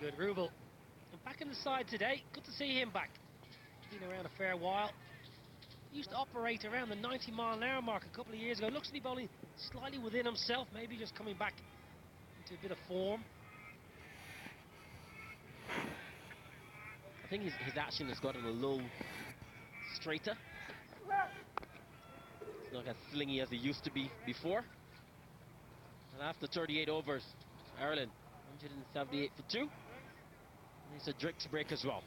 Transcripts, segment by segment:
good. Rubel back in the side today. Good to see him back. Been around a fair while. Used to operate around the 90-mile-an-hour mark a couple of years ago. Looks to be bowling slightly within himself, maybe just coming back into a bit of form. I think his action has gotten a little straighter. It's not as slingy as it used to be before. And after 38 overs, Ireland 178 for 2. And it's a Drix break as well.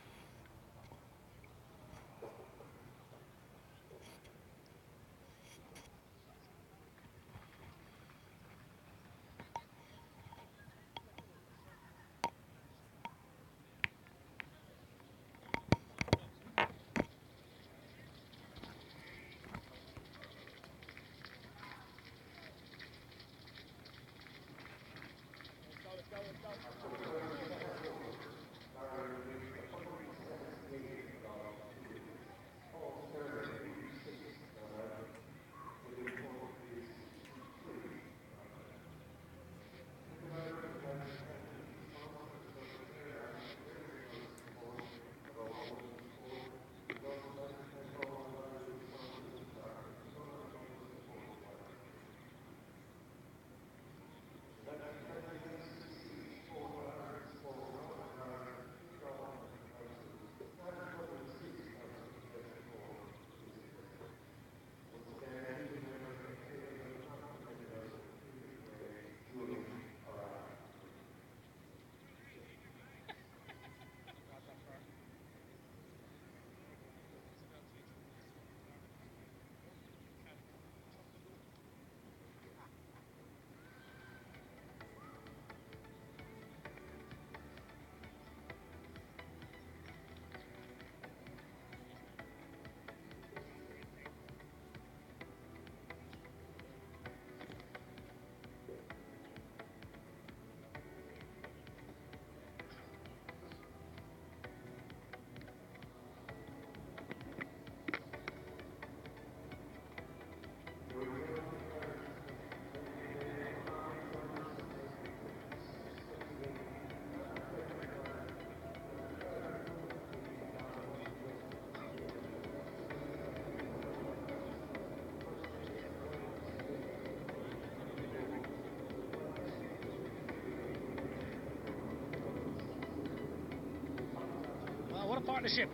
Well, what a partnership.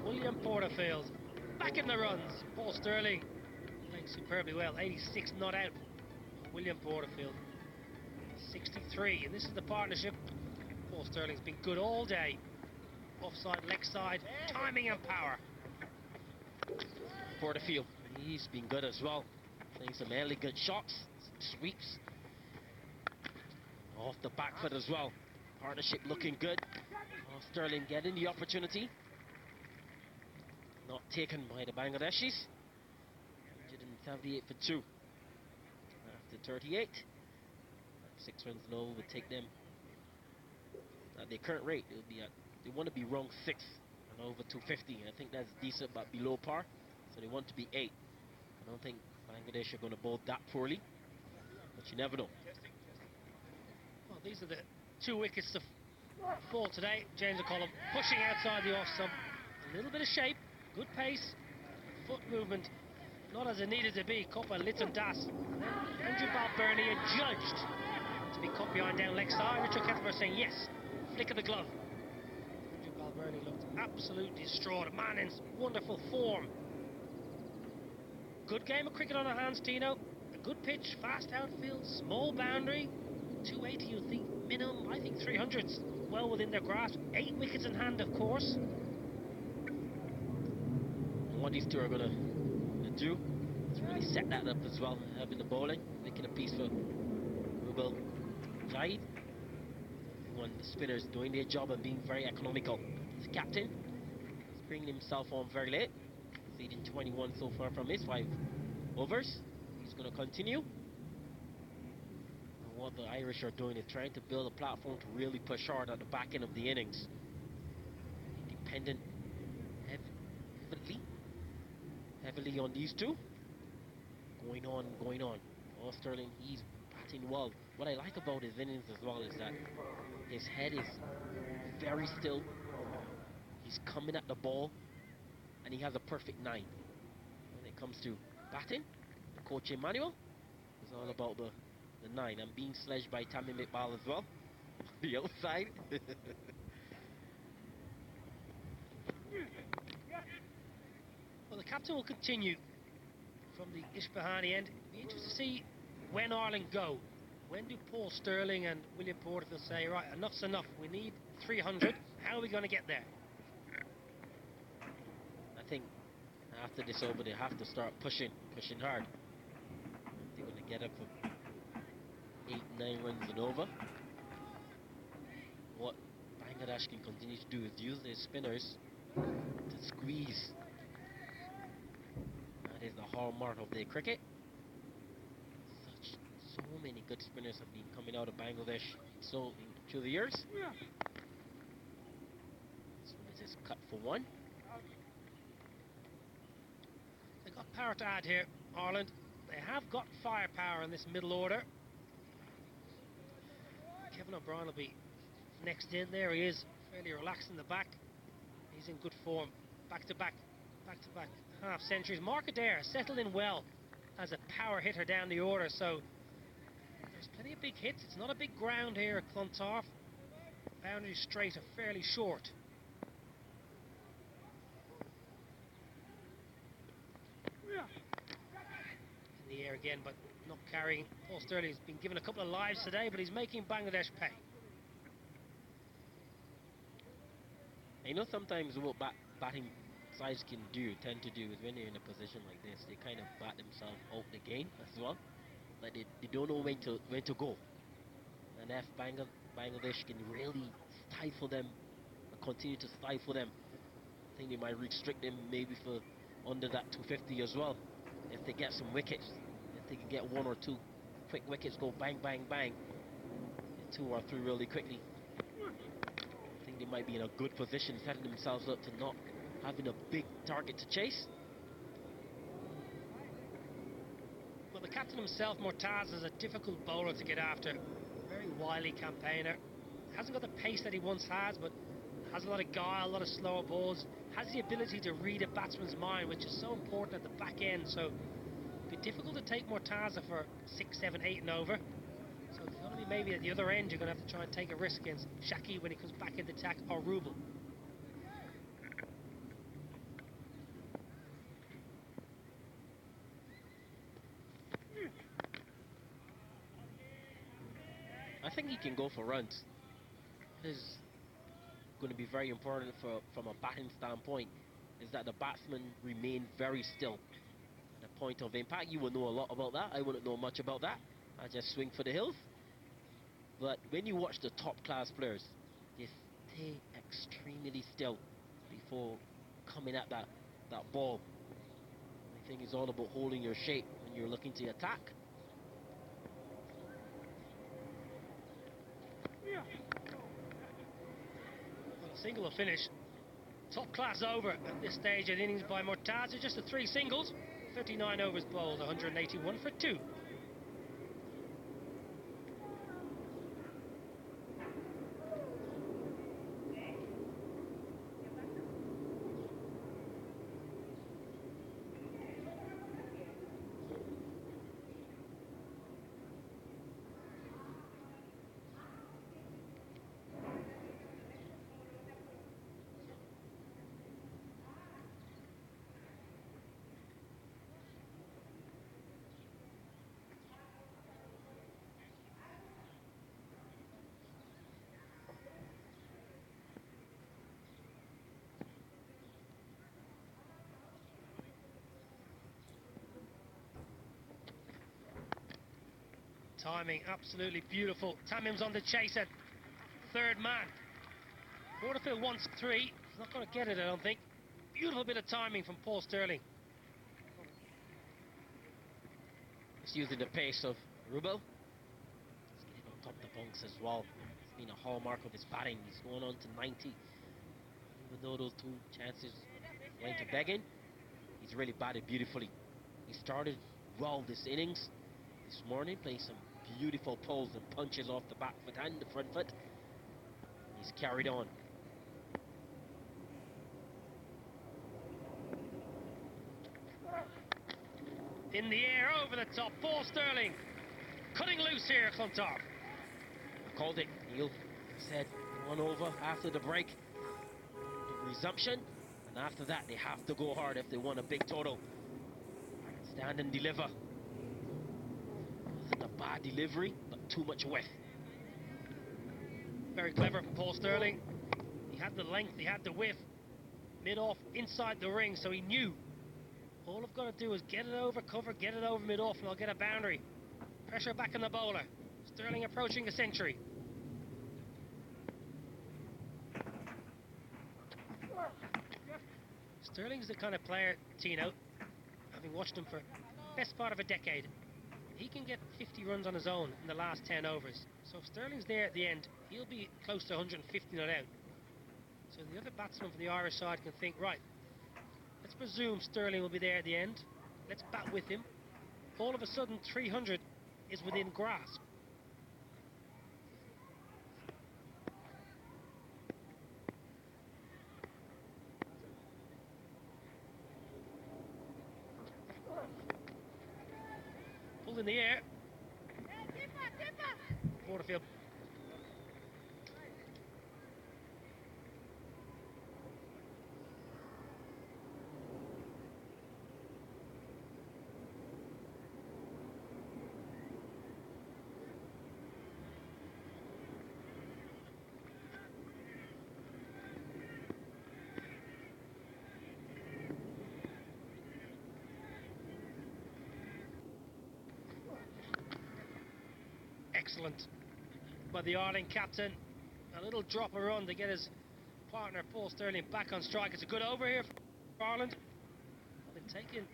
William Porterfield back in the runs. Paul Stirling playing superbly well. 86 not out. William Porterfield 63, and this is the partnership. Paul Stirling's been good all day. Offside, leg side, timing and power. Porterfield, he's been good as well. Playing some elegant shots, some sweeps. Off the back foot as well. Partnership looking good. Stirling getting the opportunity. Not taken by the Bangladeshis. 178 for 2. After 38. 6 runs low would take them. At their current rate, they want to be rung 6 and over 250. I think that's decent, but below par. So they want to be 8. I don't think Bangladesh are going to bowl that poorly, but you never know. Well, these are the 2 wickets to fall today. James McCullum pushing outside the off stump. A little bit of shape, good pace, foot movement, not as it needed to be. Copper Litton Das. Andrew Balbirnie adjudged to be cut behind down leg side. Richard Kettenberg saying yes. Flick of the glove. Andrew Balbirnie looked absolutely distraught. A man in wonderful form. Good game of cricket on our hands, Tino. A good pitch, fast outfield, small boundary. 280, you think minimum. I think 300's well within their grasp. 8 wickets in hand, of course. And what these two are going to do is really set that up as well. Having the bowling, making a piece for Rubel Jahid. When the spinners doing their job and being very economical. His captain is bringing himself on very late. Leading 21 so far from his 5 overs. He's going to continue. And what the Irish are doing is trying to build a platform to really push hard at the back end of the innings. Dependent heavily on these two. Going on. Paul Stirling, he's batting well. what I like about his innings as well is that his head is very still. He's coming at the ball, and he has a perfect 9. When it comes to batting, Coach Emmanuel is all about the 9. I'm being sledged by Tammy McBall as well. The outside. Well, the captain will continue from the Ishbahani end. Be interested to see when Ireland go. When do Paul Sterling and William Porterfield say, right, enough's enough, we need 300, how are we going to get there? I think after this over, they have to start pushing hard. They're going to get up for 8, 9 runs and over. What Bangladesh can continue to do is use their spinners to squeeze. That is the hallmark of their cricket. So many good spinners have been coming out of Bangladesh through the years. This one is just cut for 1. They've got power to add here, Ireland. They have got firepower in this middle order. Kevin O'Brien will be next in. There he is, fairly relaxed in the back. He's in good form. Back to back half centuries. Mark Adair settled in well as a power hitter down the order, so there's plenty of big hits. It's not a big ground here at Clontarf. Boundary straight are fairly short. In the air again, but not carrying. Paul Sterling has been given a couple of lives today, but he's making Bangladesh pay. You know, sometimes what batting sides tend to do is when they're in a position like this, they kind of bat themselves out the game as well. Like they don't know when to go. And if Bangladesh can really stifle them, continue to stifle them, I think they might restrict them maybe for under that 250 as well. If they get some wickets, if they can get 1 or 2 quick wickets, go bang, bang, bang, 2 or 3 really quickly. I think they might be in a good position, setting themselves up to not having a big target to chase. Well, the captain himself, Mortaz, is a difficult bowler to get after. Very wily campaigner. Hasn't got the pace that he once has, but has a lot of guile, a lot of slower balls. Has the ability to read a batsman's mind, which is so important at the back end. So it'd be difficult to take Mortaza for 6, 7, 8 and over. So it's going to be maybe at the other end, you're going to have to try and take a risk against Shaki when he comes back into attack, or Rubel. I think he can go for runs. It is going to be very important from a batting standpoint, is that the batsmen remain very still. At the point of impact, you will know a lot about that. I wouldn't know much about that. I just swing for the hills. But when you watch the top class players, they stay extremely still before coming at that ball. I think it's all about holding your shape when you're looking to attack. Well, a single will finish. Top class over at this stage of innings by Mortaza. Just the 3 singles. 39 overs bowled, 181 for 2. Timing absolutely beautiful. Tamim's on the chase at 3rd man. Porterfield wants 3. He's not going to get it, I don't think. Beautiful bit of timing from Paul Sterling. He's using the pace of Rubel. He's getting on top of the bunks as well. It's been a hallmark of his batting. He's going on to 90. Even though those 2 chances went to begging, he's really batted beautifully. He started well this innings. This morning, playing some beautiful pulls and punches off the back foot and the front foot. He's carried on. In the air, over the top, Paul Stirling cutting loose here, Clontarf. I called it. Neil said 1 over after the break. The resumption, and after that they have to go hard if they want a big total. Stand and deliver. Wasn't a bad delivery, but too much whiff. Very clever from Paul Stirling. He had the length, he had the whiff. Mid-off inside the ring, so he knew. All I've got to do is get it over cover, get it over mid-off, and I'll get a boundary. Pressure back on the bowler. Stirling approaching a century. Stirling's the kind of player, Tino, having watched him for best part of a decade, he can get 50 runs on his own in the last 10 overs. So if Stirling's there at the end, he'll be close to 150 not out. So the other batsman from the Irish side can think, right, let's presume Stirling will be there at the end. Let's bat with him. All of a sudden, 300 is within grasp. Pulled in the air. Porterfield. Excellent by the Ireland captain. A little drop of run to get his partner Paul Stirling back on strike. It's a good over here for Ireland. They've taken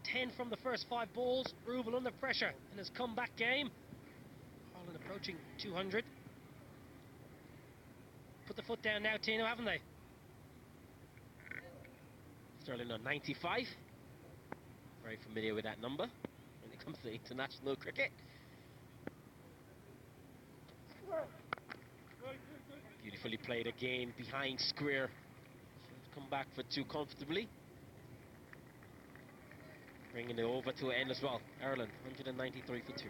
10 from the first 5 balls. Rubel under pressure in his comeback game. Ireland approaching 200. Put the foot down now, Tino, haven't they? Stirling on 95. Very familiar with that number when it comes to international cricket. Beautifully played again behind square. Should come back for 2 comfortably. Bringing it over to an end as well. Ireland 193 for 2.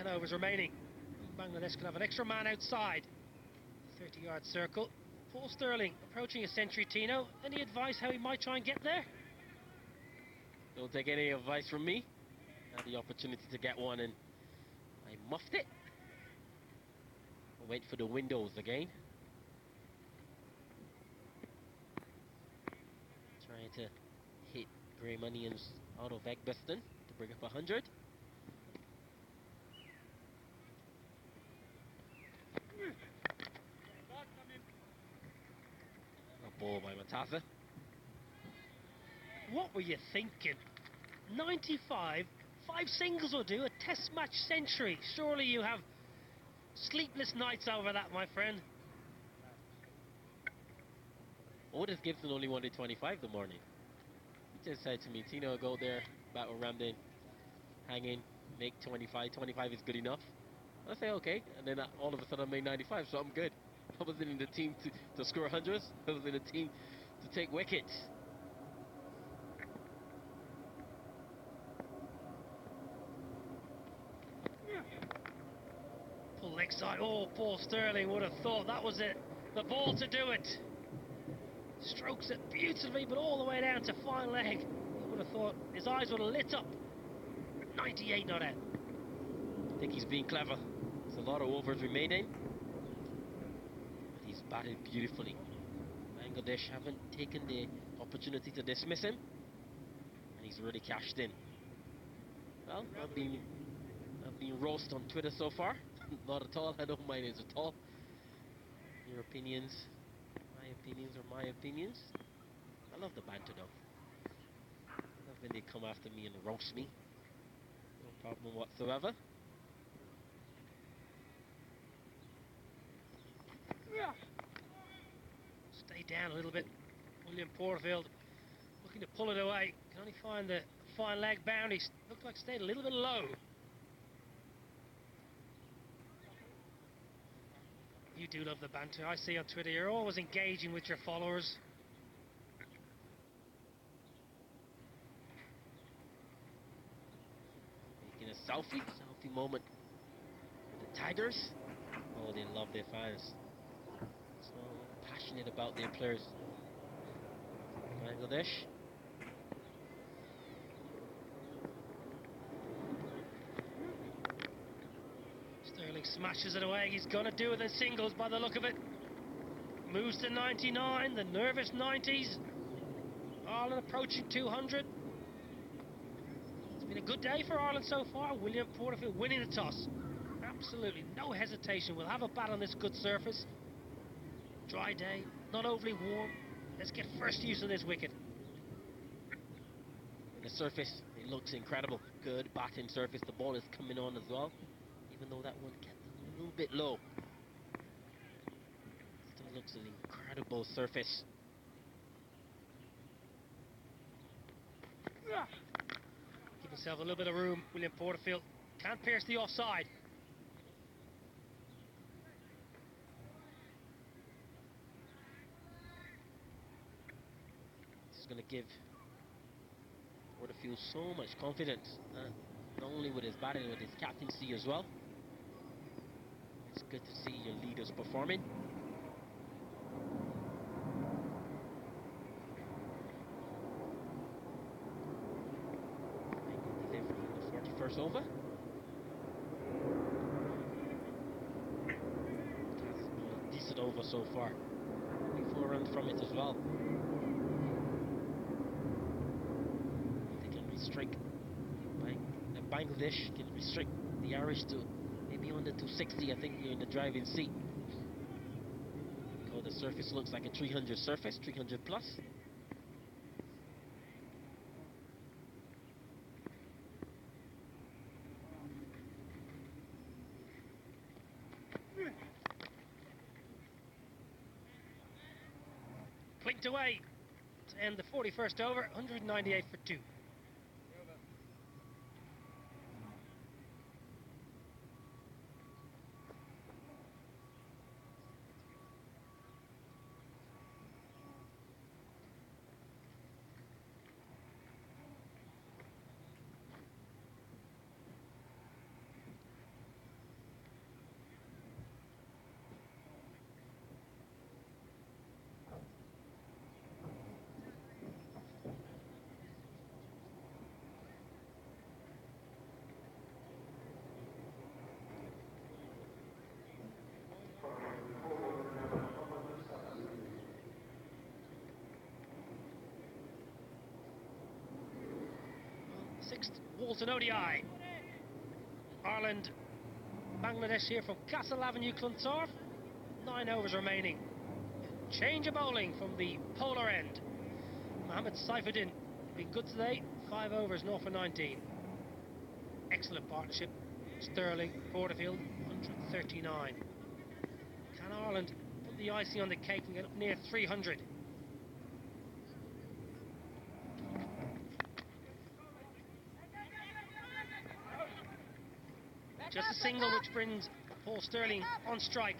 Overs remaining. Bangladesh can have an extra man outside. 30-yard circle. Paul Stirling approaching a century, Tino. Any advice how he might try and get there? Don't take any advice from me. I had the opportunity to get one and I muffed it. I went for the windows again. Trying to hit Graham Onions out of Eggbaston to bring up 100. Ball by Matasa. What were you thinking? 95, 5 singles will do, a test match century. Surely you have sleepless nights over that, my friend. Otis Gibson only wanted 25 the morning. He just said to me, Tino, go there, bat with Ramdin, hang in, make 25. 25 is good enough. I say okay, and then all of a sudden I made 95, so I'm good. I wasn't in the team to score hundreds. I was in the team to take wickets. Pull leg side. Oh, Paul Stirling would have thought that was it. The ball to do it. Strokes it beautifully, but all the way down to fine leg. He would have thought his eyes would have lit up. 98 not out. I think he's being clever. There's a lot of overs remaining. batted beautifully. Bangladesh haven't taken the opportunity to dismiss him, and he's really cashed in. Well, I've been roast on Twitter so far. Not at all. I don't mind it at all. Your opinions, my opinions are my opinions. I love the banter though. I love when they come after me and roast me. No problem whatsoever. Stay down a little bit. William Porterfield looking to pull it away. Can only find the fine leg boundaries. Looked like stayed a little bit low. You do love the banter. I see on Twitter you're always engaging with your followers. Making a selfie moment with the Tigers. Oh, they love their fans. So passionate about their players. Bangladesh. Sterling smashes it away. He's going to do it in singles by the look of it. Moves to 99, the nervous 90s. Ireland approaching 200. It's been a good day for Ireland so far. William Porterfield winning the toss. Absolutely no hesitation. We'll have a bat on this good surface. Dry day, not overly warm. Let's get first use of this wicket. The surface, it looks incredible. Good batting surface. The ball is coming on as well. Even though that one kept a little bit low. Still looks an incredible surface. Give himself a little bit of room. William Porterfield can't pierce the offside. This is going to give Porterfield so much confidence. Not only with his batting, with his captaincy as well. It's good to see your leaders performing. Delivery in the 41st over. That's been a decent over so far. 4 runs from it as well. They can restrict. Bangladesh can restrict the Irish to maybe under 260. I think you're in the driving seat. Oh, the surface looks like a 300 surface, 300 plus. Clinked away to end the 41st over, 198 for 2. Sixth Walton ODI. Ireland, Bangladesh here from Castle Avenue, Clontarf. 9 overs remaining. Change of bowling from the polar end. Mohammed Saifuddin been good today. 5 overs, 0 for 19. Excellent partnership. Sterling, Porterfield, 139. Can Ireland put the icing on the cake and get up near 300? Just a single which brings Paul Sterling on strike.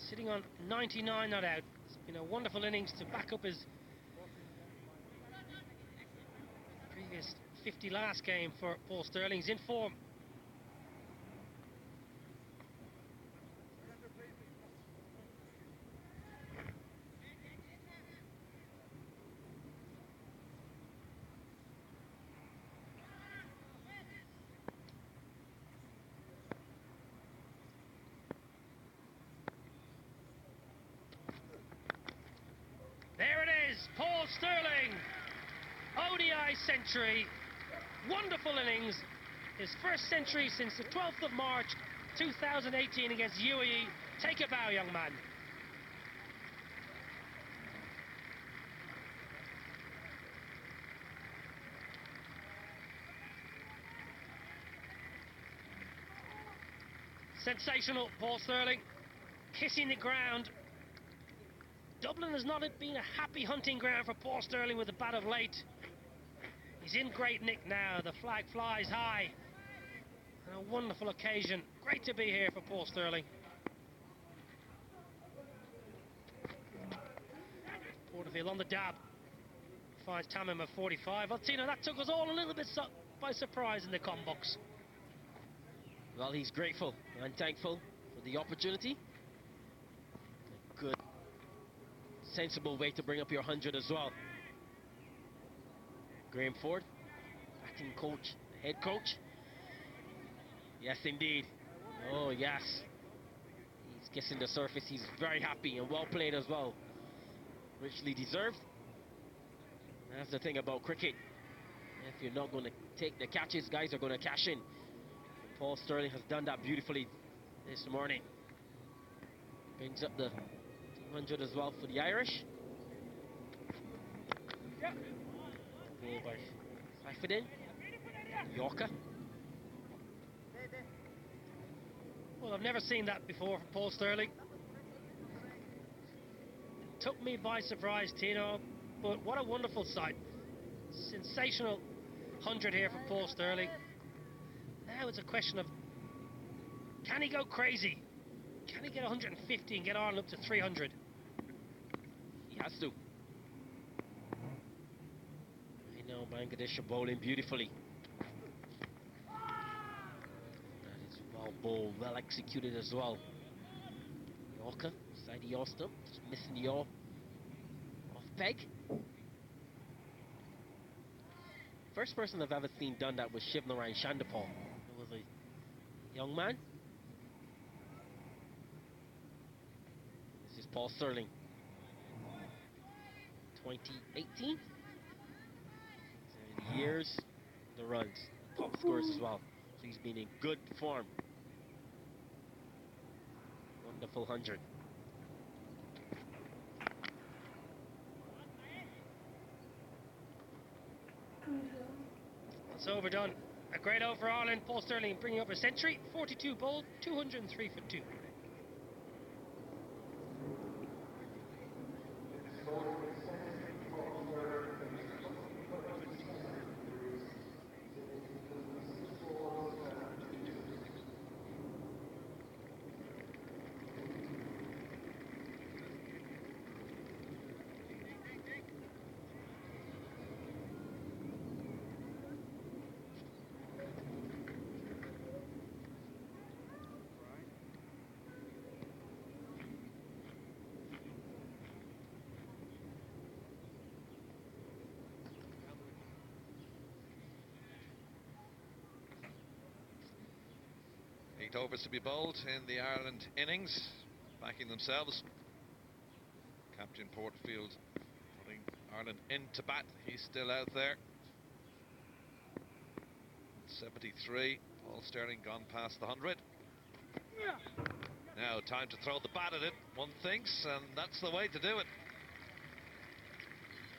Sitting on 99 not out. It's been a wonderful innings to back up his previous 50 last game for Paul Sterling. He's in form. Paul Stirling. ODI century. Wonderful innings. His first century since the 12th of March 2018 against UAE. Take a bow, young man. Sensational, Paul Stirling. Kissing the ground. Dublin has not been a happy hunting ground for Paul Stirling with the bat of late. He's in great nick now. The flag flies high. And a wonderful occasion. Great to be here for Paul Stirling. Porterfield on the dab. Finds Tamim at 45. Well, Tino, that took us all a little bit by surprise in the com box. Well, he's grateful and thankful for the opportunity. A good, sensible way to bring up your 100 as well. Graham Ford, acting coach, head coach. Yes, indeed. Oh, yes. He's kissing the surface. He's very happy and well played as well. Richly deserved. That's the thing about cricket. If you're not going to take the catches, guys are going to cash in. Paul Stirling has done that beautifully this morning. Brings up the 200 as well for the Irish. Goal by Safedin. Yorker. Well, I've never seen that before from Paul Stirling. Took me by surprise, Tino, but what a wonderful sight. Sensational 100 here for Paul Stirling. Now it's a question of, can he go crazy? Can he get 150 and get on up to 300? He has to. I know Bangladesh are bowling beautifully. That is well bowled, well executed as well. Yorker, side the yaw stump, just missing the yaw off peg. First person I've ever seen done that was Shivnarayan Shandapal. He was a young man. This is Paul Stirling. 2018. The years, the runs, top scores as well. So he's been in good form. Wonderful 100. It's overdone. A great overall in Paul Stirling bringing up a century. 42 bowled, 203 for 2. Overs to be bowled in the Ireland innings, backing themselves. Captain Porterfield putting Ireland into bat. He's still out there. 73. Paul Stirling gone past the 100. Now time to throw the bat at it, one thinks, and that's the way to do it.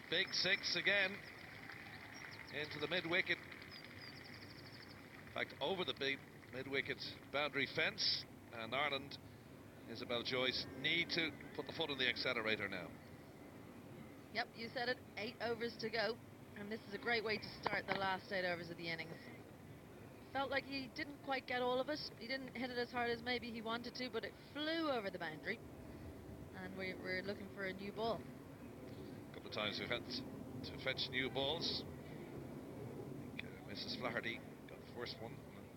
Big six again into the mid-wicket. In fact, over the big mid-wicket boundary fence, and Ireland, Isabel Joyce, need to put the foot on the accelerator now. Yep, you said it, 8 overs to go, and this is a great way to start the last 8 overs of the innings. Felt like he didn't quite get all of it. He didn't hit it as hard as maybe he wanted to, but it flew over the boundary, and we're looking for a new ball. A couple of times we've had to fetch new balls. I think Mrs. Flaherty got the first one.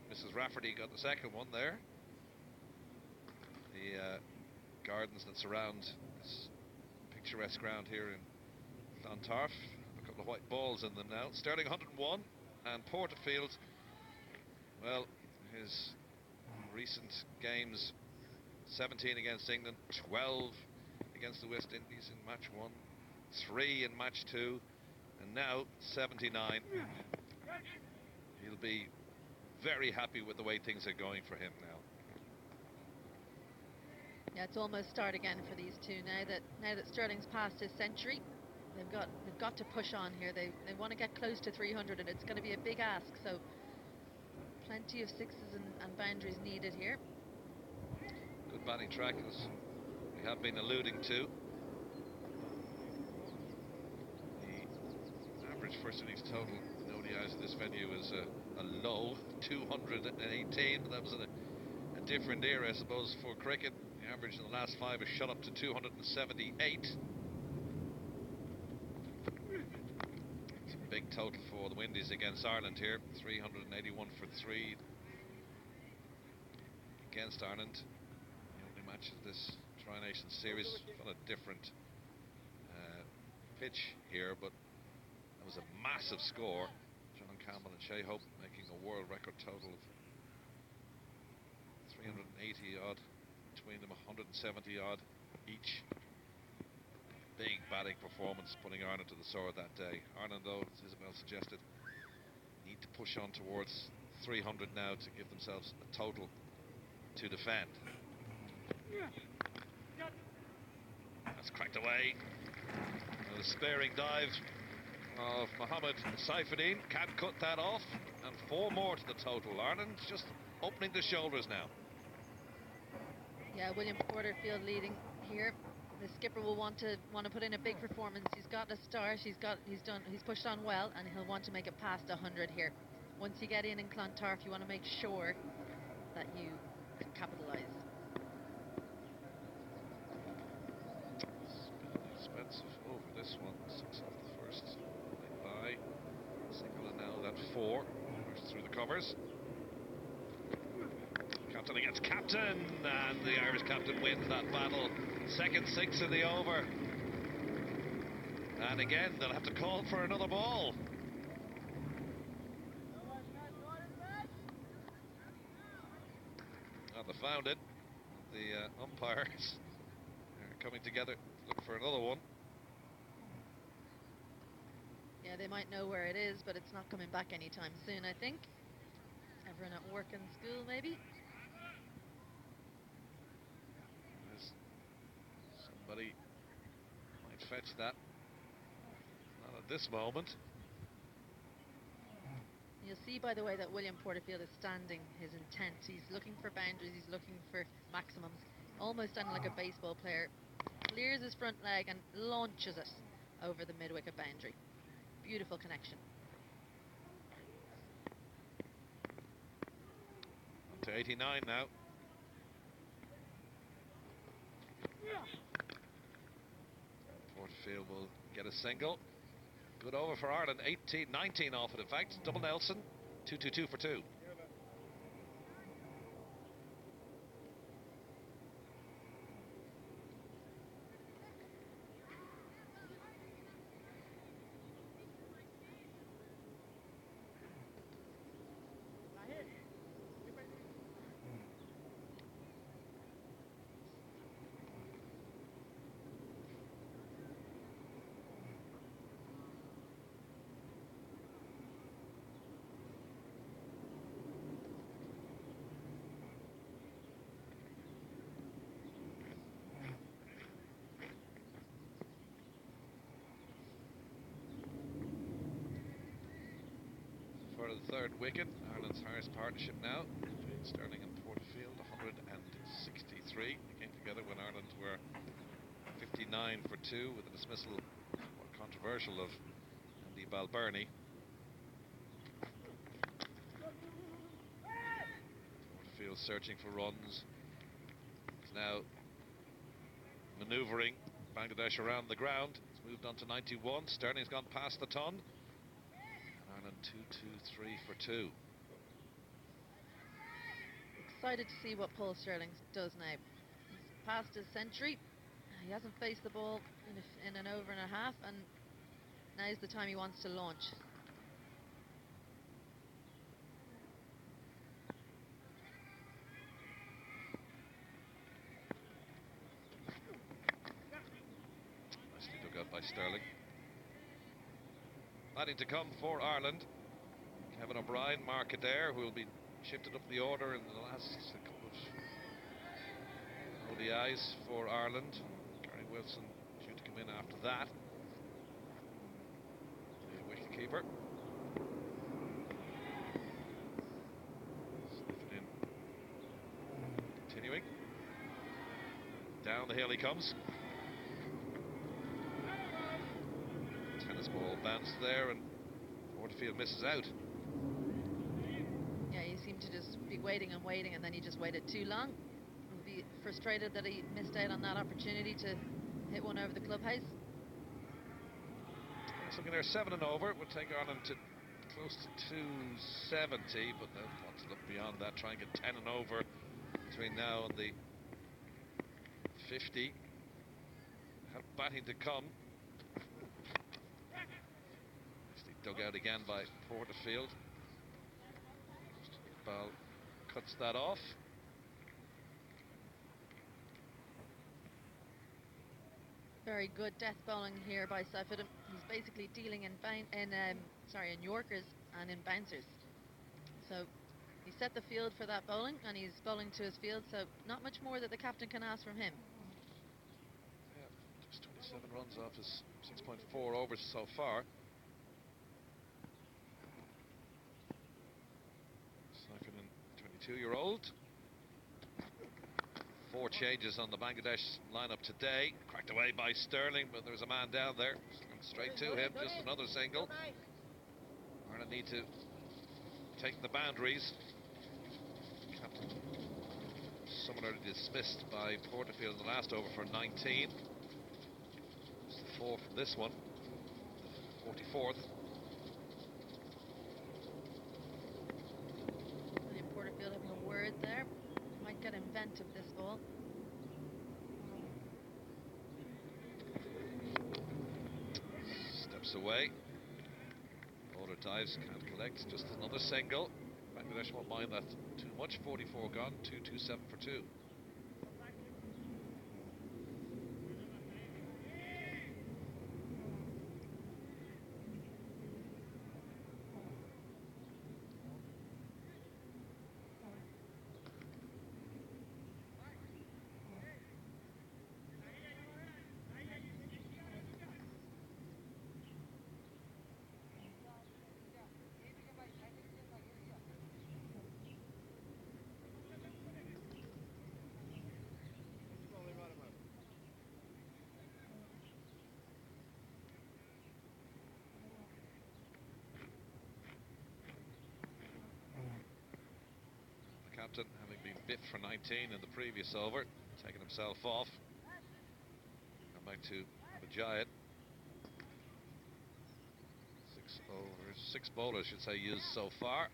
Mrs. Rafferty got the second one there. The gardens that surround this picturesque ground here in Clontarf. A couple of white balls in them now. Stirling 101, and Porterfield, well, his recent games, 17 against England, 12 against the West Indies in match 1, 3 in match 2, and now 79. He'll be very happy with the way things are going for him now. Yeah, it's almost start again for these two now that Sterling's passed his century. They've got to push on here. They want to get close to 300, and it's going to be a big ask. So plenty of sixes and boundaries needed here. Good batting track, as we have been alluding to. The average first innings total in ODIs in this venue is a low 218. That was in a different era, I suppose, for cricket. The average in the last 5 has shot up to 278. It's a big total for the Windies against Ireland here. 381 for 3 against Ireland. The only match of this Tri-Nations series on a different pitch here, but that was a massive score. John Campbell and Shea Hope making a world record total of 380 odd between them, 170 odd each. Big batting performance putting Ireland to the sword that day. Ireland, though, as Isabel suggested, need to push on towards 300 now to give themselves a total to defend. That's cracked away. And the sparing dive of Mohammed Saifuddin can't cut that off, and 4 more to the total. Ireland's just opening the shoulders now. Yeah, William Porterfield leading here. The skipper will want to put in a big performance. He's got a start. He's pushed on well, and he'll want to make it past 100 here. Once you get in Clontarf, you want to make sure that you can capitalise. Expensive over this one. 6 off the first. By single, and now that 4 pushed through the covers. Captain against captain, and the Irish captain wins that battle. Second 6 in the over. And again, they'll have to call for another ball. Well, they found it. The umpires are coming together to look for another one. Yeah, they might know where it is, but it's not coming back anytime soon, I think. Everyone at work and school, maybe. Somebody might fetch that. Not at this moment. You'll see by the way that William Porterfield is standing his intent. He's looking for boundaries, he's looking for maximums. Almost done like a baseball player. Clears his front leg and launches it over the mid-wicket boundary. Beautiful connection. On to 89 now. Porterfield will get a single. Good over for Ireland. 19 off it, in fact. Double Nelson. 2-2-2 for 2. For the third wicket, Ireland's highest partnership now between Sterling and Porterfield, 163. They came together when Ireland were 59 for 2 with the dismissal, controversial, of Andy Balbirnie. Porterfield searching for runs. He's now manoeuvring Bangladesh around the ground. It's moved on to 91. Sterling's gone past the ton. 2-2-3 for 2. Excited to see what Paul Stirling does now. He's passed his century. He hasn't faced the ball in an over and a half, and now's the time he wants to launch. Nicely dug got by Sterling. Batting to come for Ireland. Kevin O'Brien, Mark Adair, who will be shifted up the order in the last couple of ODIs for Ireland. Gary Wilson due to come in after that. The wicketkeeper. Sniffing in. Continuing. Down the hill he comes. Tennis ball bounced there and Porterfield misses out. Yeah, he seemed to just be waiting and waiting, and then he just waited too long. And be frustrated that he missed out on that opportunity to hit one over the clubhouse. It's looking there 7 and over. We'll take Ireland to close to 270, but they'll want to look beyond that, try and get 10 and over between now and the 50. Batting to come. Nicely dug out again by Porterfield. Iqbal cuts that off. Very good death bowling here by Saifuddin. He's basically dealing in Yorkers and in bouncers. So he set the field for that bowling, and he's bowling to his field, so not much more that the captain can ask from him. Yeah, just 27 runs off his 6.4 overs so far. Saifuddin, 22-year-old. 4 changes on the Bangladesh lineup today. Cracked away by Sterling, but there's a man down there. Straight to him, just another single. Ireland need to take the boundaries. Captain similarly dismissed by Porterfield in the last over for 19. It's the 4 from this one, the 44th. William Porterfield having a word there. Might get inventive this ball. Steps away. Bowler dives, can't collect, just another single. Bangladesh won't mind that too much. 44 gone, 2-2-7 for 2. Captain, having been bit for 19 in the previous over, taking himself off. Come back to Abijayat. 6 overs, 6 bowlers, should say, used so far.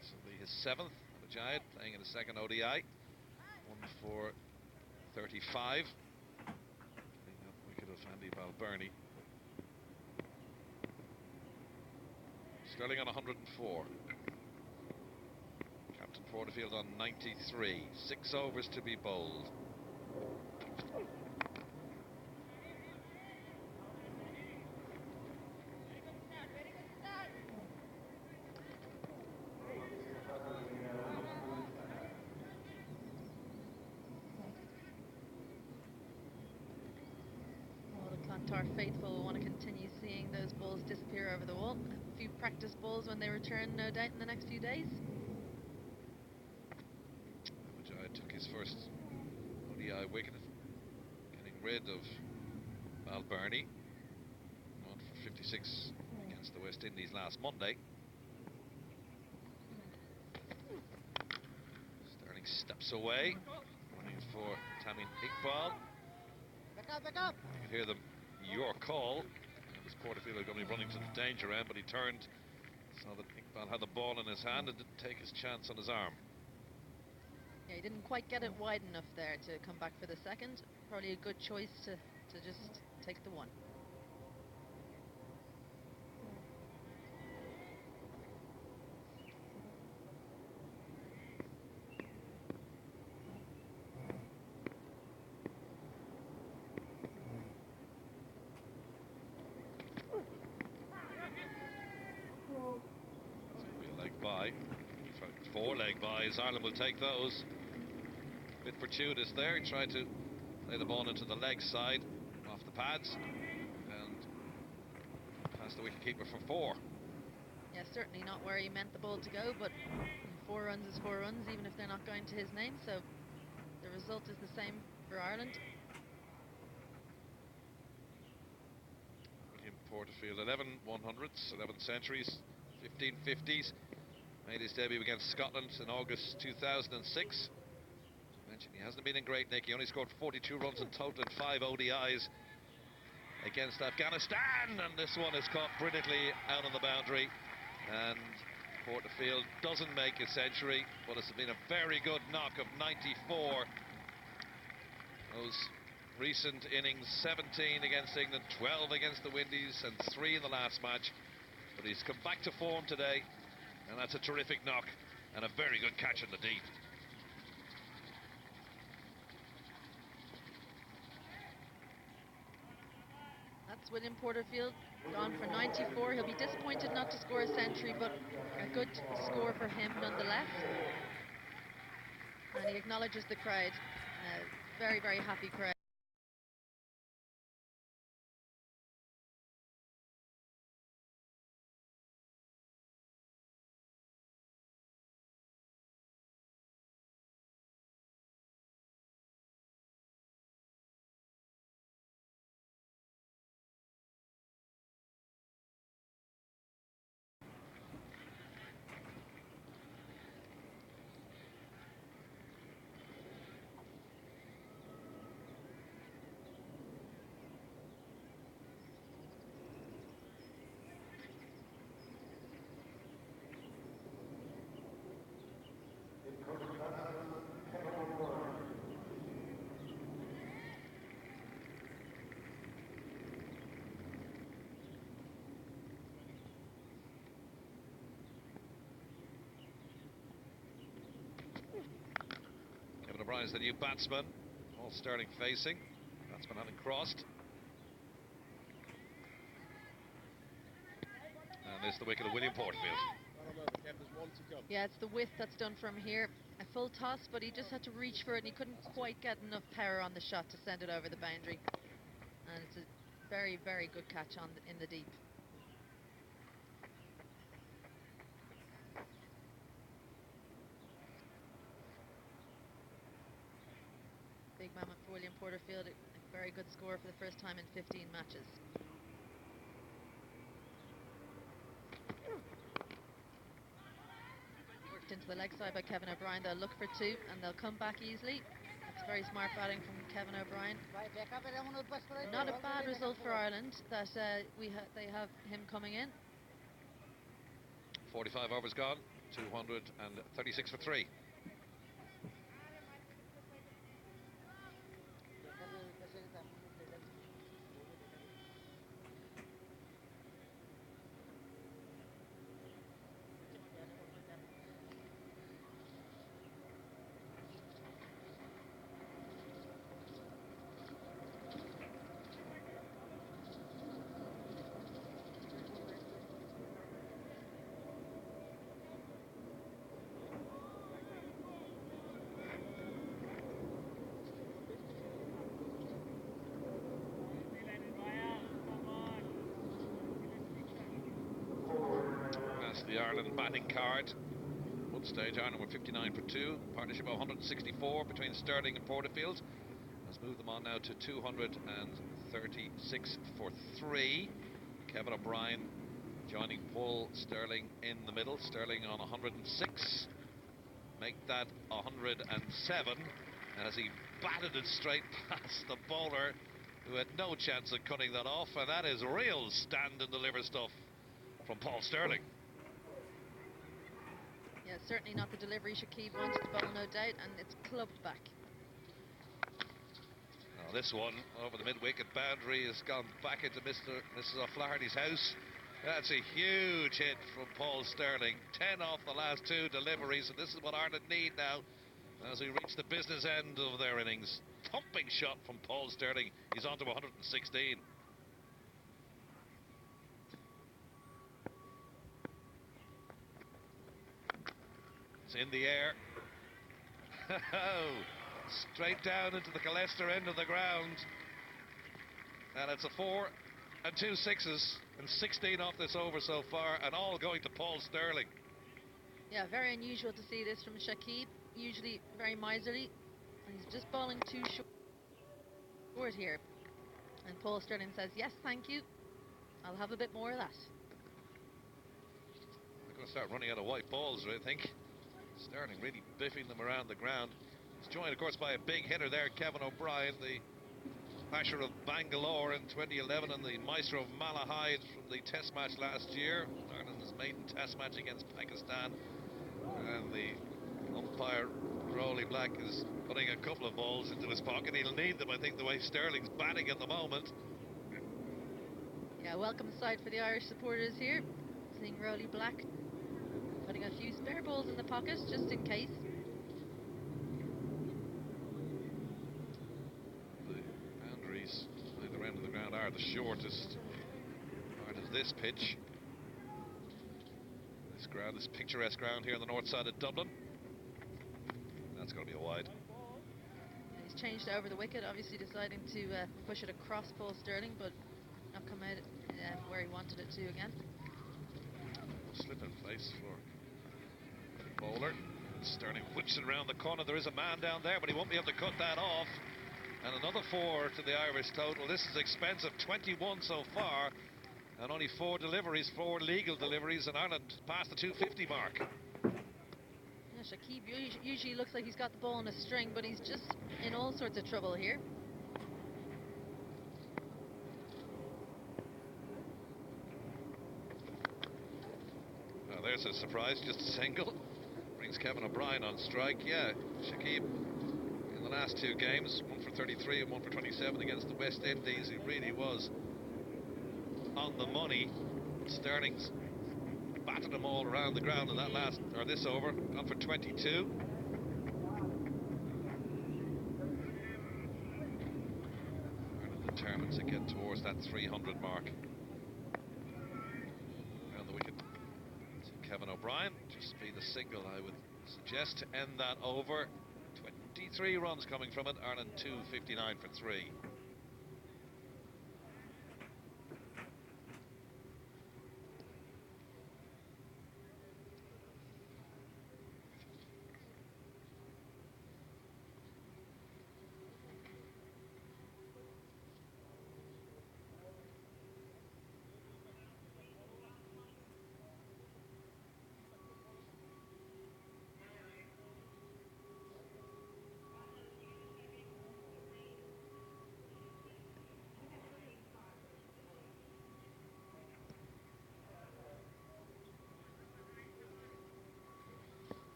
This will be his 7th. Abijayat playing in the second ODI. 1 for 35. Getting up wicket of Andy Balbirnie. Sterling on 104. Porterfield on 93. 6 overs to be bowled. All the Clontarf faithful will want to continue seeing those balls disappear over the wall. A few practice balls when they return, no doubt, in the next few days. Took his first ODI wicket, getting rid of Balbirnie. On for 56 against the West Indies last Monday. Sterling steps away, running for Tamim Iqbal. Back up. You can hear them, your call. It was Porterfield going to be running to the danger end, but he turned, saw that Iqbal had the ball in his hand and didn't take his chance on his arm. Yeah, he didn't quite get it wide enough there to come back for the second. Probably a good choice to just take the one. by. Four leg buys. Ireland will take those. Bit fortuitous there. He tried to play the ball into the leg side off the pads and pass the wicketkeeper for four. Yeah, certainly not where he meant the ball to go, but 4 runs is 4 runs, even if they're not going to his name, so the result is the same for Ireland. William Porterfield, 11 100s, 11 centuries, 15 50s. Made his debut against Scotland in August 2006. Mentioned he hasn't been in great nick. He only scored 42 runs in total in 5 ODIs against Afghanistan, and this one is caught brilliantly out on the boundary. And Porterfield doesn't make a century, but it's been a very good knock of 94. Those recent innings, 17 against England, 12 against the Windies, and 3 in the last match. But he's come back to form today, and that's a terrific knock and a very good catch in the deep. That's William Porterfield, gone for 94. He'll be disappointed not to score a century, but a good score for him nonetheless. And he acknowledges the crowd. Very, very happy crowd. Kevin O'Brien's the new batsman. Paul Stirling facing. Batsman having crossed. And there's the wicket of William Porterfield. Yeah, it's the width that's done from here. A full toss, but he just had to reach for it, and he couldn't quite get enough power on the shot to send it over the boundary. And it's a very, very good catch in the deep. Big moment for William Porterfield. A very good score for the first time in 15 matches. Worked into the leg side by Kevin O'Brien. They'll look for 2 and they'll come back easily. That's very smart batting from Kevin O'Brien. Not a bad result for Ireland that they have him coming in. 45 overs gone, 236 for 3. The Ireland batting card. One stage Ireland were 59 for 2. Partnership of 164 between Stirling and Porterfield. Let's move them on now to 236 for 3. Kevin O'Brien joining Paul Stirling in the middle. Stirling on 106. Make that 107 as he batted it straight past the bowler, who had no chance of cutting that off. And that is real stand and deliver stuff from Paul Stirling. Yeah, certainly not the delivery Shakib wanted to bowl, no doubt, and it's clubbed back. Now this one over the mid-wicket boundary has gone back into Mrs. O'Flaherty's house. That's a huge hit from Paul Stirling. 10 off the last 2 deliveries, and this is what Ireland need now as we reach the business end of their innings. Thumping shot from Paul Stirling. He's on to 116. It's in the air. Straight down into the Leicester end of the ground. And it's a 4 and 2 6s and 16 off this over so far, and all going to Paul Stirling. Yeah, very unusual to see this from Shakib. Usually very miserly, and he's just bowling too short here. And Paul Stirling says, yes, thank you. I'll have a bit more of that. They're going to start running out of white balls, I think. Stirling really biffing them around the ground. He's joined, of course, by a big hitter there, Kevin O'Brien, the Basher of Bangalore in 2011 and the Maestro of Malahide from the test match last year. Ireland's maiden test match against Pakistan. And the umpire, Crowley Black, is putting a couple of balls into his pocket. He'll need them, I think, the way Stirling's batting at the moment. Yeah, welcome sight for the Irish supporters here. Seeing Rowley Black putting a few spare balls in the pocket, just in case. The boundaries either end of the ground are the shortest part of this pitch. This ground, this picturesque ground here on the north side of Dublin. That's going to be a wide. He's changed over the wicket, obviously deciding to push it across Paul Stirling, but not come out where he wanted it to again. Slip in place for the bowler. Stirling whips it around the corner. There is a man down there, but he won't be able to cut that off. And another 4 to the Irish total. This is expensive, 21 so far, and only 4 deliveries, 4 legal deliveries, and Ireland past the 250 mark. Yeah, Shakib usually looks like he's got the ball on a string, but he's just in all sorts of trouble here. Now there's a surprise, just a single. Brings Kevin O'Brien on strike. Yeah, Shakib in the last 2 games, 1 for 33 and 1 for 27 against the West Indies. He really was on the money. Stirling's battered them all around the ground in that this over, gone for 22. Ireland determined to get towards that 300 mark. Around the wicket to Kevin O'Brien, just be the single I would suggest to end that over. 23 runs coming from it, Ireland 259 for 3.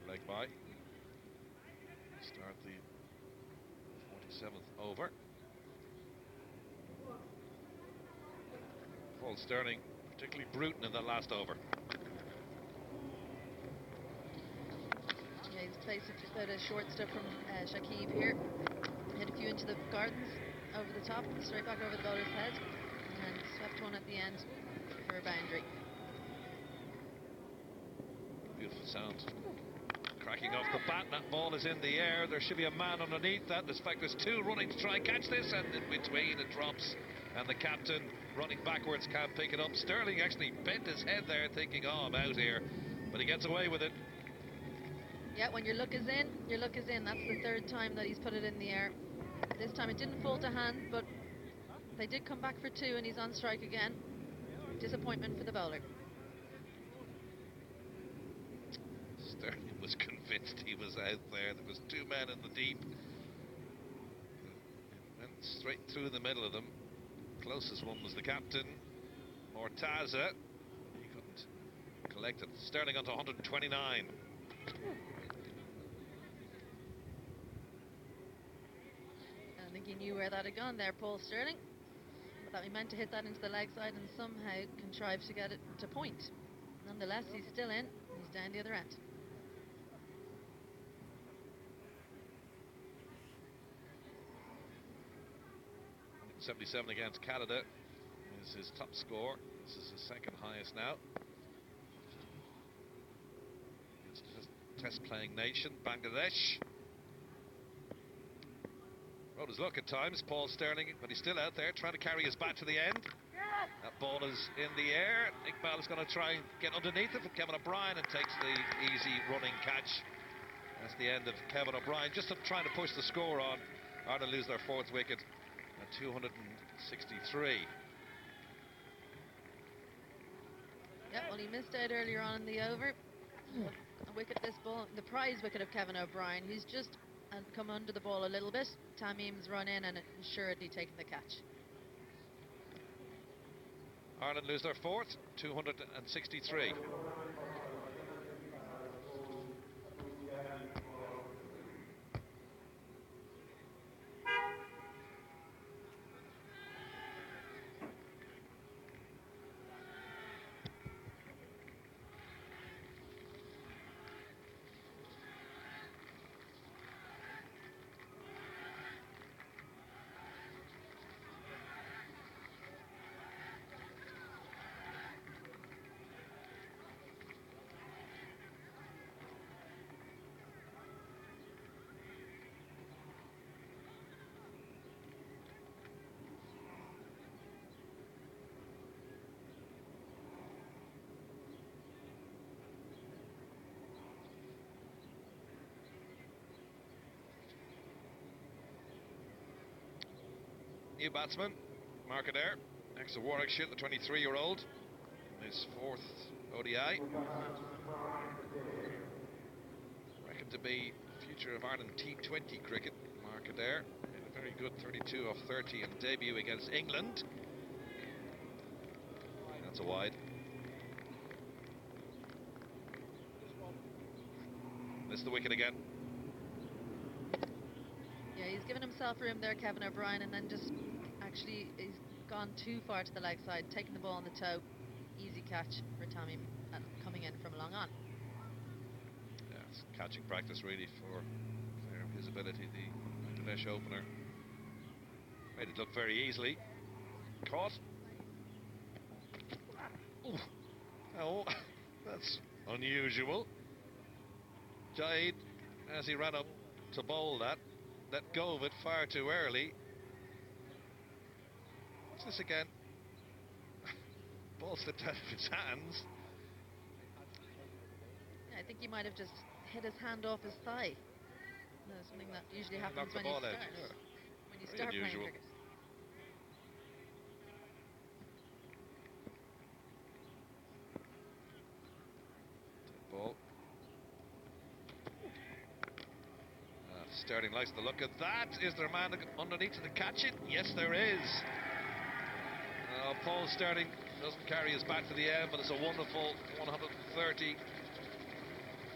Leg by. Start the 47th over. Paul Stirling particularly brutal in that last over. Yeah, he's placed a bit of short stuff from Shakib here. Hit a few into the gardens over the top, straight back over the bowler's head, and swept one at the end for a boundary. Beautiful sound. Cracking off the bat, that ball is in the air. There should be a man underneath that. In fact, there's 2 running to try and catch this, and in between it drops, and the captain running backwards can't pick it up. Stirling actually bent his head there thinking, oh, I'm out here, but he gets away with it. Yeah, when your luck is in, your luck is in. That's the 3rd time that he's put it in the air. This time it didn't fall to hand, but they did come back for 2, and he's on strike again. Disappointment for the bowler. Stirling was convinced he was out there. There was 2 men in the deep. Went straight through the middle of them. Closest one was the captain, Mortaza. He couldn't collect it. Stirling onto 129. I think he knew where that had gone there, Paul Stirling. But that he meant to hit that into the leg side and somehow contrived to get it to point. Nonetheless, he's still in. He's down the other end. 177 against Canada is his top score. This is his second highest now. It's a test playing nation, Bangladesh. Rode his luck at times, Paul Sterling, but he's still out there trying to carry his bat to the end. That ball is in the air. Iqbal is going to try and get underneath it, but Kevin O'Brien and takes the easy running catch. That's the end of Kevin O'Brien. Just trying to push the score on. Ireland lose their fourth wicket at 263. Yep, well, he missed out earlier on in the over. A wicket this ball, the prize wicket of Kevin O'Brien. He's just come under the ball a little bit. Tamim's run in and assuredly taken the catch. Ireland lose their fourth, 263. New batsman, Mark Adair, next to Warwickshire, the 23-year-old, his fourth ODI. Reckoned to be the future of Ireland T20 cricket. Mark Adair made a very good 32 off 30 in debut against England. That's a wide. Missed the wicket again. Yeah, he's given himself room there, Kevin O'Brien, and then just actually he's gone too far to the leg side, taking the ball on the toe. Easy catch for Tommy coming in from long on. Yeah, it's catching practice really for his ability, the Bangladesh opener. Made it look very easily. Caught. Ooh. Oh, that's unusual. Jade, as he ran up to bowl that, let go of it far too early. What's this again? Ball slipped out of his hands. Yeah, I think he might have just hit his hand off his thigh. Something that usually happens Knocked the when you ball start. out. Yeah. When you Very start playing unusual. cricket. Ball. Sterling likes the look of that. Is there a man underneath to catch it? Yes, there is. Paul Sterling doesn't carry his bat to the end, but it's a wonderful 130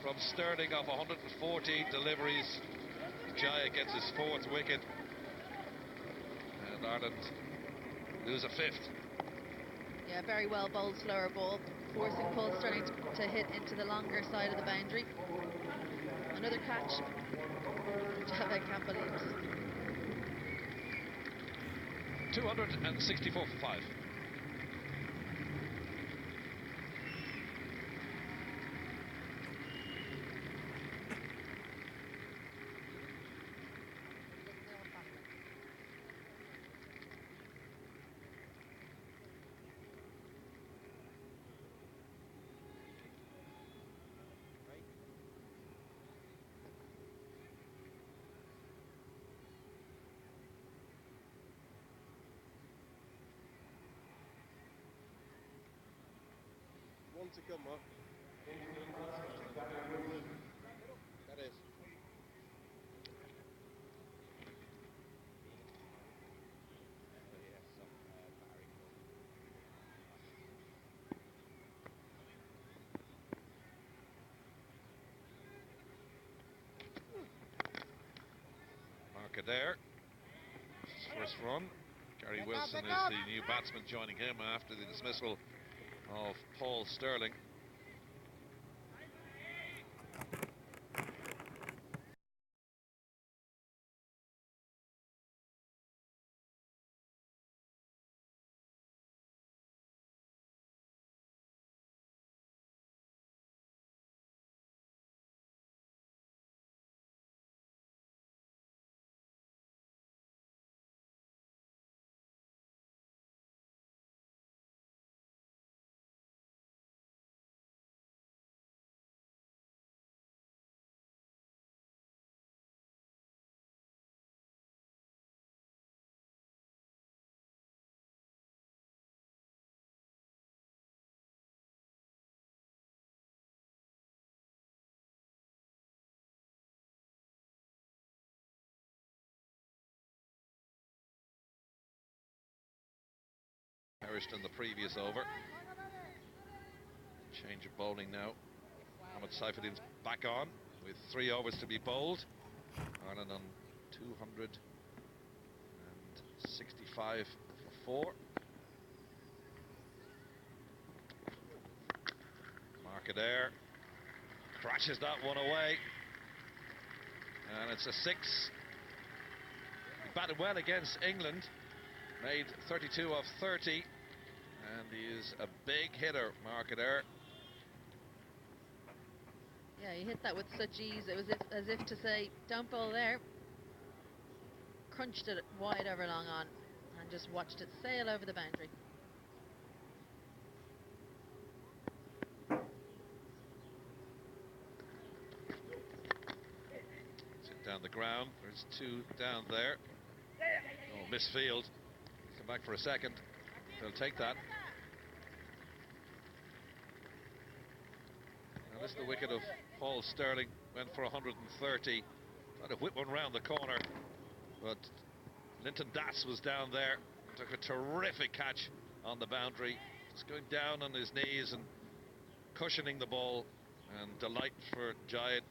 from Sterling off 140 deliveries. Jaya gets his fourth wicket, and Ireland lose a fifth. Yeah, very well bowled slower ball, forcing Paul Sterling to hit into the longer side of the boundary. Another catch. I can't believe it. 264 for 5. To come up. That is. Mark Adair, first run. Gary Wilson is the new batsman joining him after the dismissal of Paul Sterling. first in the previous over. Change of bowling now. Mohamed Saifuddin's back on with 3 overs to be bowled. Ireland on 265 for 4. Markader crashes that one away, and it's a 6. He batted well against England, made 32 of 30, and he is a big hitter, Markader. Yeah, he hit that with such ease. It was as if to say, don't bowl there. Crunched it wide over long on and just watched it sail over the boundary. Down the ground, there's 2 down there. Oh, misfield. Come back for a second. They'll take that. Now this is the wicket of Paul Stirling. Went for 130. Tried to whip one round the corner, but Linton Das was down there. Took a terrific catch on the boundary. Just going down on his knees and cushioning the ball. And delight for Giant.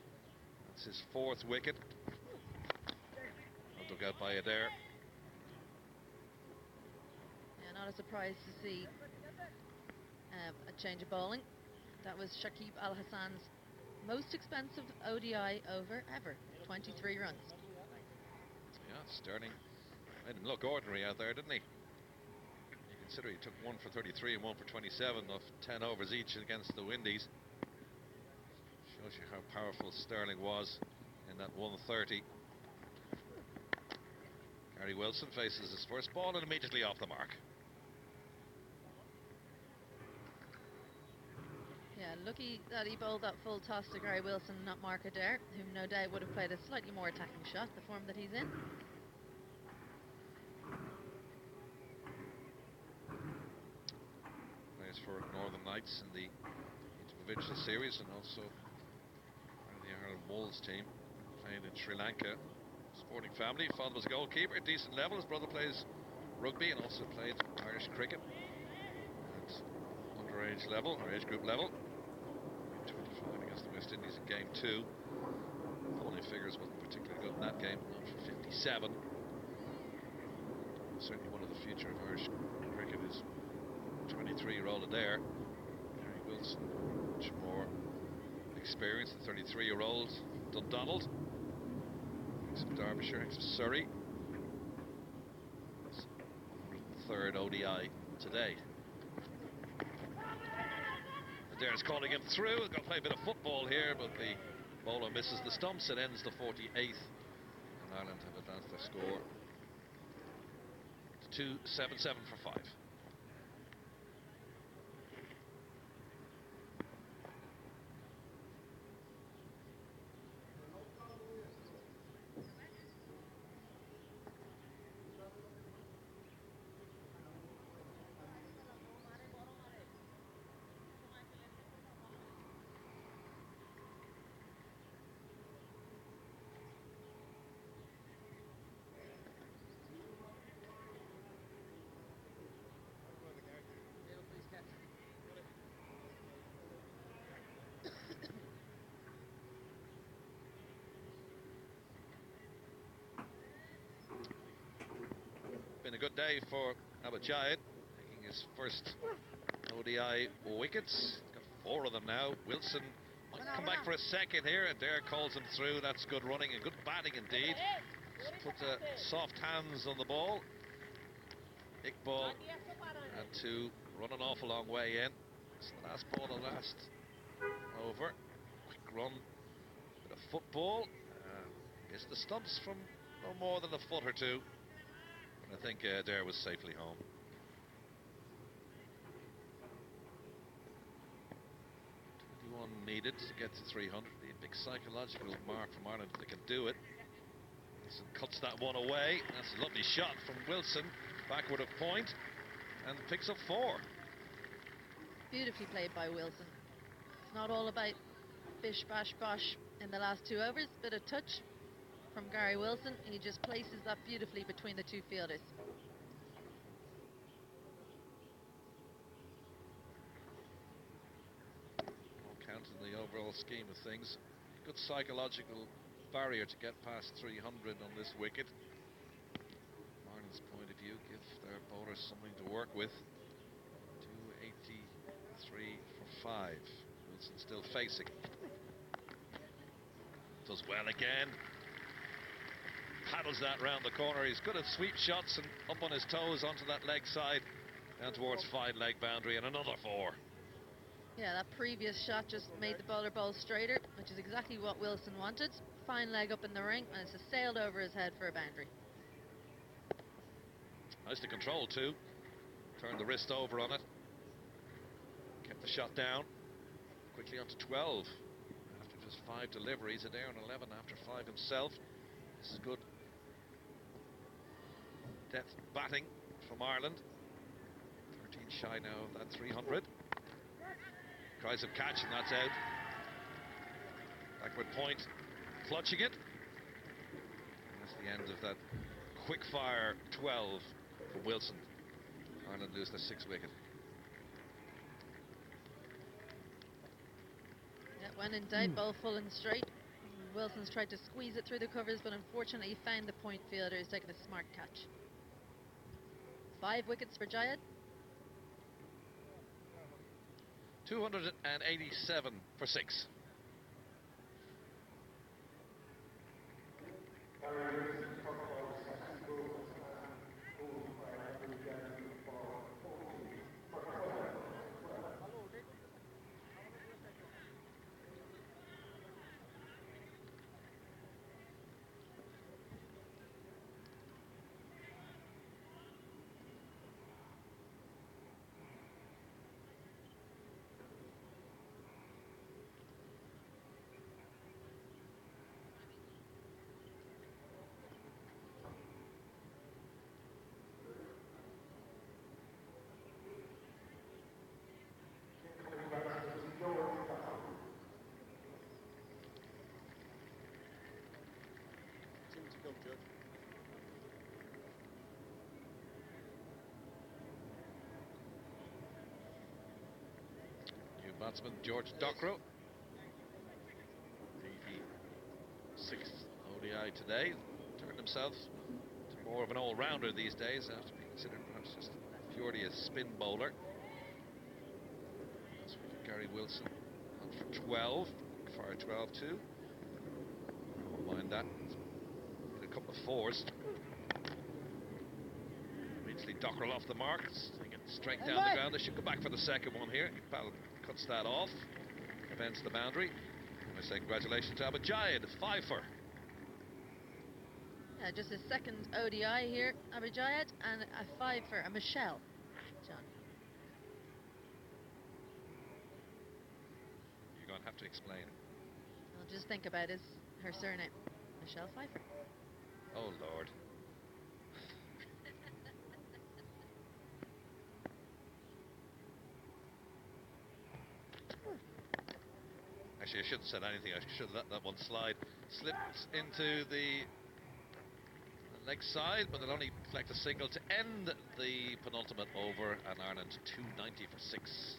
That's his 4th wicket. Dug out by Adair. Yeah, not a surprise to see a change of bowling. That was Shakib Al Hassan's most expensive ODI over ever, 23 runs. Yeah, Stirling made him look ordinary out there, didn't he? You consider he took 1 for 33 and 1 for 27 off 10 overs each against the Windies. Shows you how powerful Stirling was in that 130. Gary Wilson faces his first ball and immediately off the mark. Yeah, lucky that he bowled that full toss to Gary Wilson, not Markader, whom no doubt would have played a slightly more attacking shot, the form that he's in. Plays for Northern Knights in the Interprovincial Series and also part of the Ireland Wolves team, playing in Sri Lanka. Sporting family. Father was a goalkeeper at decent level. His brother plays rugby and also played Irish cricket at underage level, or age group level. 25 against the West Indies in game 2. Bowling figures wasn't particularly good in that game. 57. Certainly one of the future of Irish cricket is 23-year-old Adair. Gary Wilson, much more experienced than 33-year-old Dundonald. From Derbyshire, from Surrey. It's 103rd ODI today. Adair's calling him through. He's going to play a bit of football here, but the bowler misses the stumps. It ends the 48th. And Ireland have advanced their score to 2-7-7 for 5. Been a good day for Abid Jayed, taking his first ODI wickets. Got 4 of them now. Wilson might come back for a second here. Adair calls him through. That's good running and good batting indeed. Just put soft hands on the ball. Iqbal had to run an awful long way in. It's the last ball of the last over. Quick run, bit of football. Missed the stumps from no more than a foot or two. I think Adair was safely home. 21 needed to get to 300. Be a big psychological mark from Ireland if they can do it. Wilson cuts that one away. That's a lovely shot from Wilson, backward of point, and picks up 4. Beautifully played by Wilson. It's not all about bish, bash, bosh in the last 2 overs. Bit of touch from Gary Wilson. He just places that beautifully between the 2 fielders. scheme of things. Good psychological barrier to get past 300 on this wicket. Ireland's point of view, give their bowlers something to work with. 283 for 5. Wilson still facing. Does well again. Paddles that round the corner. He's good at sweep shots and up on his toes onto that leg side, down towards 5-leg boundary, and another 4. Yeah, that previous shot just made the bowler bowl straighter, which is exactly what Wilson wanted. Fine leg up in the ring, and it's just sailed over his head for a boundary. Nice to control too. Turned the wrist over on it. Kept the shot down. Quickly on to 12. After just 5 deliveries, Adair on 11 after 5 himself. This is good depth batting from Ireland. 13 shy now of that 300. Tries a catch and that's out. Backward point, clutching it. And that's the end of that quick fire 12 from Wilson. Ireland lose their 6th wicket. Yeah, when in doubt, bowl full and straight. Wilson's tried to squeeze it through the covers, but unfortunately he found the point fielder who's taken a smart catch. 5 wickets for Jayed. 287 for 6. Seem to come, Judge. New batsman George Dockrell. 86th ODI today. Turned himself to more of an all-rounder these days after being considered perhaps just purely a spin bowler. This wicket, Gary Wilson on for 12. Fire 12 too. Won't mind that. A couple of 4s. Immediately Dockrell off the mark. Sting it straight down the ground. They should go back for the second one here. Iqbal cuts that off. Prevents the boundary. I say congratulations to Abid Jayed, 5-for. Yeah, just his 2nd ODI here, Abid Jayed, and a 5 for a Michelle. John. You're going to have to explain. I'll just think about her surname. Michelle Pfeiffer. Oh, Lord. Actually, I shouldn't have said anything. I should have let that one slide. Slipped into the leg side, but it'll only collect a single to end the penultimate over, and Ireland 290 for 6.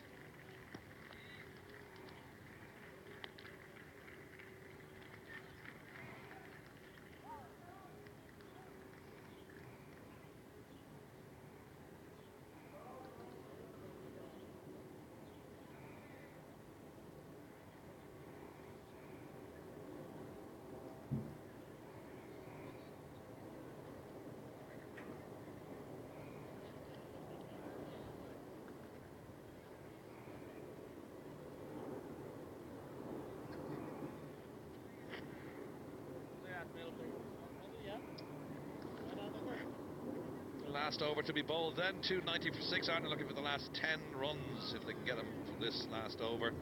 Last over to be bowled then, 290 for 6. Ireland looking for the last 10 runs if they can get them from this last over.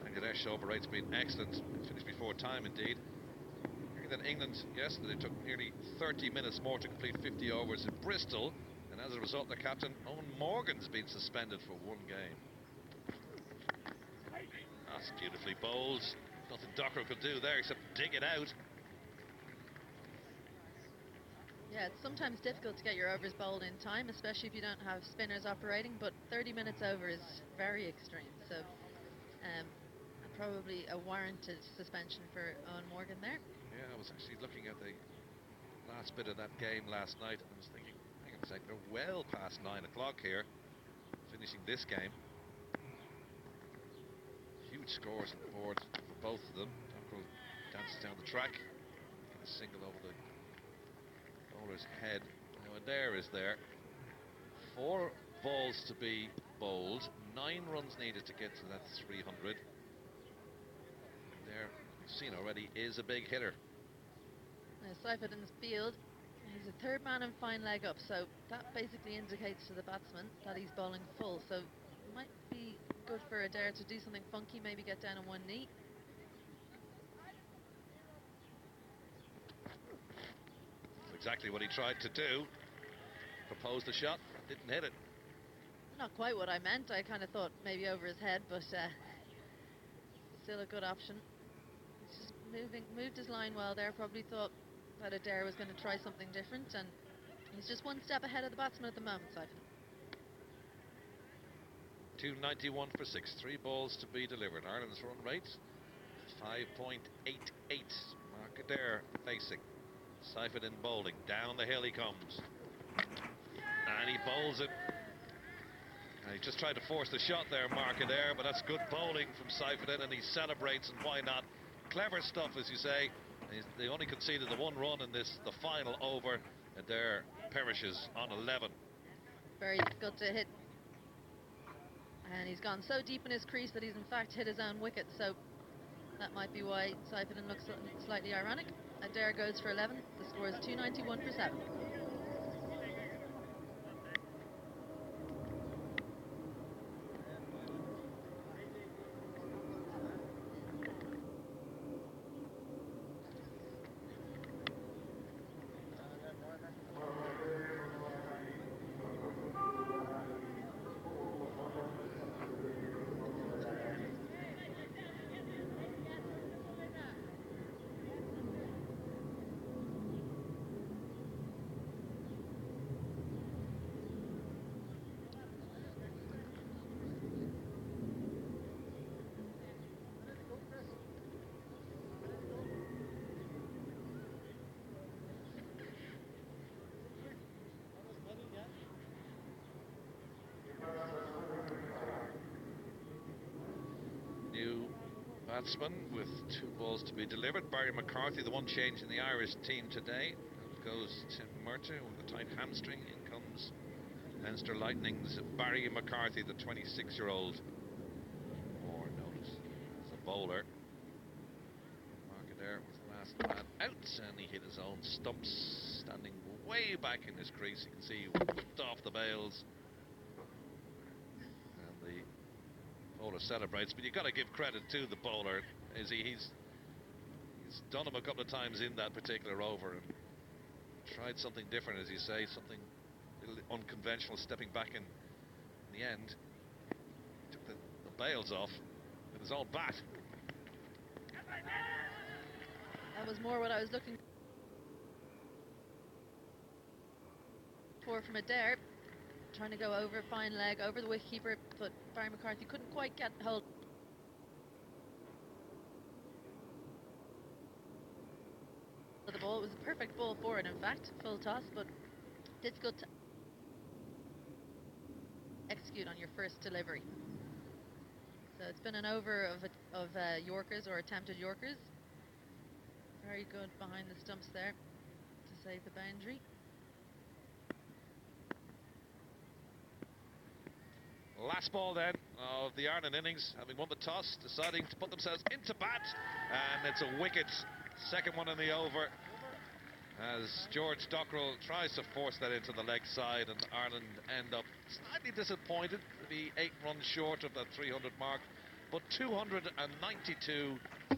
Bangladesh over rate's been excellent, finished before time indeed. Hearing that England yesterday took nearly 30 minutes more to complete 50 overs in Bristol, and as a result their captain Owen Morgan's been suspended for 1 game. That's beautifully bowled. Nothing Dockrell could do there except dig it out. Yeah, it's sometimes difficult to get your overs bowled in time, especially if you don't have spinners operating, but 30 minutes over is very extreme. So a probably a warranted suspension for Owen Morgan there. Yeah, I was actually looking at the last bit of that game last night, and I was thinking, hang on a sec, they're well past 9 o'clock here, finishing this game. Huge scores on the board for both of them. Dockrell dances down the track, get a single over the bowler's head. Now Adair is there. 4 balls to be bowled, 9 runs needed to get to that 300. There, you've seen already, is a big hitter. Now Seifert in the field, he's a third man and fine leg up, so that basically indicates to the batsman that he's bowling full, so it might be good for Adair to do something funky, maybe get down on one knee. That's exactly what he tried to do. Proposed a shot, didn't hit it. Not quite what I meant, I kind of thought maybe over his head, but still a good option. He's just moved his line well there, probably thought that Adair was going to try something different, and he's just one step ahead of the batsman at the moment, Siphon. 291 for 6, 3 balls to be delivered. Ireland's run rate 5.88. Mark Adair facing. Seifert in bowling. Down the hill he comes. And he bowls it. And he just tried to force the shot there, Mark Adair, but that's good bowling from Seifert, and he celebrates, and why not? Clever stuff, as you say. They only conceded the 1 run in this, the final over. Adair perishes on 11. Very difficult to hit. And he's gone so deep in his crease that he's in fact hit his own wicket, so that might be why Seifert looks slightly ironic. Adair goes for 11. The score is 291 for 7. Batsman with 2 balls to be delivered. Barry McCarthy, the one change in the Irish team today. Out goes Tim Murtagh with a tight hamstring. In comes Leinster Lightning's Barry McCarthy, the 26-year-old. More notice as a bowler. Mark Adair was the last man out, and he hit his own stumps, standing way back in his crease. You can see he whipped off the bails. Bowler celebrates, but you've got to give credit to the bowler. He's done him a couple of times in that particular over and tried something different, as you say, something a little unconventional, stepping back in the end. Took the bails off with his own bat. That was more what I was looking for from Adair. Trying to go over, fine leg, over the wicketkeeper, but Barry McCarthy couldn't quite get hold of the ball. It was a perfect ball for it, in fact, full toss, but difficult to execute on your first delivery. So it's been an over of Yorkers, or attempted Yorkers. Very good behind the stumps there to save the boundary. Last ball then of the Ireland innings, having won the toss, deciding to put themselves into bat, and it's a wicket. Second one in the over, as George Dockrell tries to force that into the leg side, and Ireland end up slightly disappointed to be 8 runs short of that 300 mark, but 292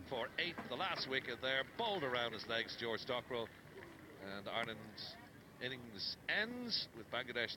for 8. The last wicket there, bowled around his legs, George Dockrell, and Ireland's innings ends with Bangladesh